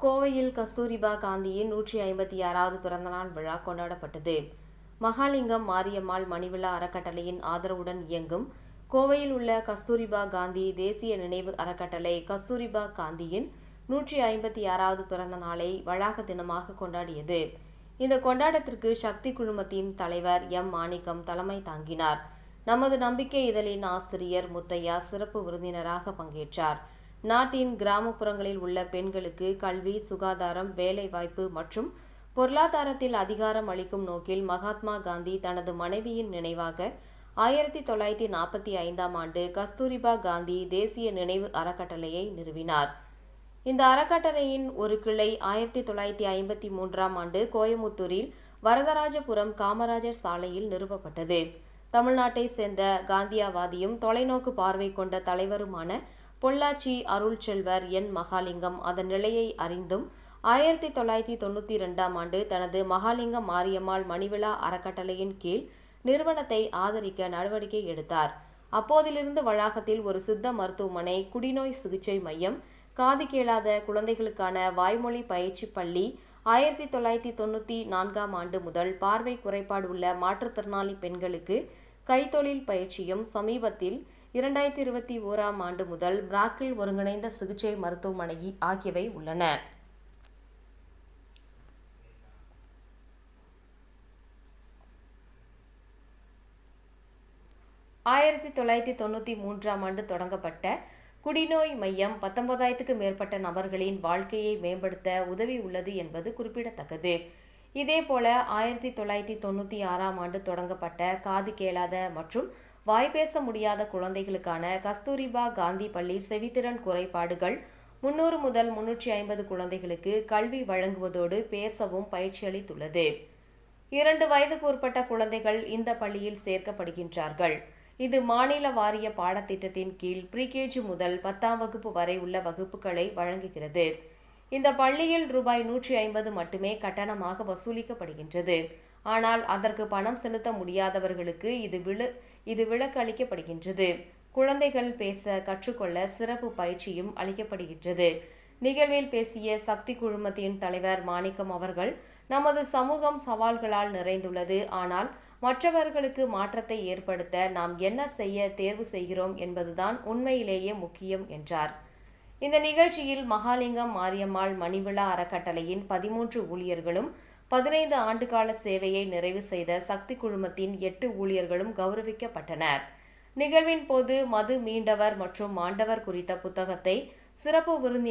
கோவையில் கஸ்தூரிபா காந்தியின் 156வது பிறந்தநாள் விழா கொண்டாடப்பட்டது. மகாலிங்கம் மாரியம்மாள் மணிவிழா அறக்கட்டளையின் ஆதரவுடன் இயங்கும் கோவையில் உள்ள கஸ்தூரிபா காந்தி தேசிய நினைவு அறக்கட்டளை கஸ்தூரிபா காந்தியின் 156வது பிறந்த நாளை வளாக தினமாக கொண்டாடியது. இந்த கொண்டாட்டத்திற்கு சக்தி குழுமத்தின் தலைவர் எம். மாணிக்கம் தலைமை தாங்கினார். நமது நம்பிக்கை இதழின் ஆசிரியர் முத்தையா சிறப்பு விருந்தினராக பங்கேற்றார். நாட்டின் கிராமப்புறங்களில் உள்ள பெண்களுக்கு கல்வி, சுகாதாரம், வேலைவாய்ப்பு மற்றும் பொருளாதாரத்தில் அதிகாரம் அளிக்கும் நோக்கில் மகாத்மா காந்தி தனது மனைவியின் நினைவாக 1945ஆம் ஆண்டு கஸ்தூரிபா காந்தி தேசிய நினைவு அறக்கட்டளையை நிறுவினார். இந்த அறக்கட்டளையின் ஒரு கிளை 1953ஆம் ஆண்டு கோயமுத்தூரில் வரதராஜபுரம் காமராஜர் சாலையில் நிறுவப்பட்டது. தமிழ்நாட்டை சேர்ந்த காந்தியவாதியும் தொலைநோக்கு பார்வை கொண்ட தலைவருமான பொள்ளாச்சி அருள் செல்வர் என். மகாலிங்கம் அதன் நிலையை அறிந்தும் 1992ஆம் ஆண்டு தனது மகாலிங்கம் மாரியம்மாள் மணிவிழா அறக்கட்டளையின் கீழ் நிறுவனத்தை ஆதரிக்க நடவடிக்கை எடுத்தார். அப்போதிலிருந்து வளாகத்தில் ஒரு சித்த மருத்துவமனை, குடிநோய் சிகிச்சை மையம், காது கேளாத குழந்தைகளுக்கான வாய்மொழி பயிற்சி பள்ளி, 1994ஆம் ஆண்டு முதல் பார்வை குறைபாடு உள்ள மாற்றுத்திறனாளி பெண்களுக்கு கைத்தொழில் பயிற்சியும், சமீபத்தில் 2021ஆம் ஆண்டு முதல் பிராக்கில் ஒருங்கிணைந்த சிகிச்சை மருத்துவமனை ஆகியவை உள்ளன. ஆயிரத்தி 1993ஆம் ஆண்டு தொடங்கப்பட்ட குடிநோய் மையம் 19,000க்கும் மேற்பட்ட நபர்களின் வாழ்க்கையை மேம்படுத்த உதவி உள்ளது என்பது குறிப்பிடத்தக்கது. இதேபோல 1996ஆம் ஆண்டு தொடங்கப்பட்ட காது கேளாத மற்றும் வாய்பேச முடியாத குழந்தைகளுக்கான கஸ்தூரிபா காந்தி பள்ளி செவித்திறன் குறைபாடுகள் 300 முதல் 350 குழந்தைகளுக்கு கல்வி வழங்குவதோடு பேசவும் பயிற்சி அளித்துள்ளது. 2 வயதுக்கு உட்பட்ட குழந்தைகள் இந்த பள்ளியில் சேர்க்கப்படுகின்றார்கள். இது மாநில வாரிய பாடத்திட்டத்தின் கீழ் ப்ரீகேஜி முதல் 10ஆம் வகுப்பு வரை உள்ள வகுப்புகளை வழங்குகிறது. இந்த பள்ளியில் ரூபாய் 150 மட்டுமே கட்டணமாக வசூலிக்கப்படுகின்றது. ஆனால் அதற்கு பணம் செலுத்த முடியாதவர்களுக்கு இது விலக்கு அளிக்கப்படுகின்றது. குழந்தைகள் பேச கற்றுக்கொள்ள சிறப்பு பயிற்சியும் அளிக்கப்படுகின்றது. நிகழ்வில் பேசிய சக்தி குழுமத்தின் தலைவர் மாணிக்கம் அவர்கள், நமது சமூகம் சவால்களால் நிறைந்துள்ளது. ஆனால் மற்றவர்களுக்கு மாற்றத்தை ஏற்படுத்த நாம் என்ன செய்ய தேர்வு செய்கிறோம் என்பதுதான் உண்மையிலேயே முக்கியம் என்றார். இந்த நிகழ்ச்சியில் மகாலிங்கம் மாரியம்மாள் மணிவிழா அறக்கட்டளையின் 13 ஊழியர்களும் 15 ஆண்டுகால சேவையை நிறைவு செய்த சக்தி குழுமத்தின் 8 ஊழியர்களும் கௌரவிக்கப்பட்டனர். நிகழ்வின் போது மது மீண்டவர் மற்றும் மாண்டவர் குறித்த புத்தகத்தை சிறப்பு விருந்தினர்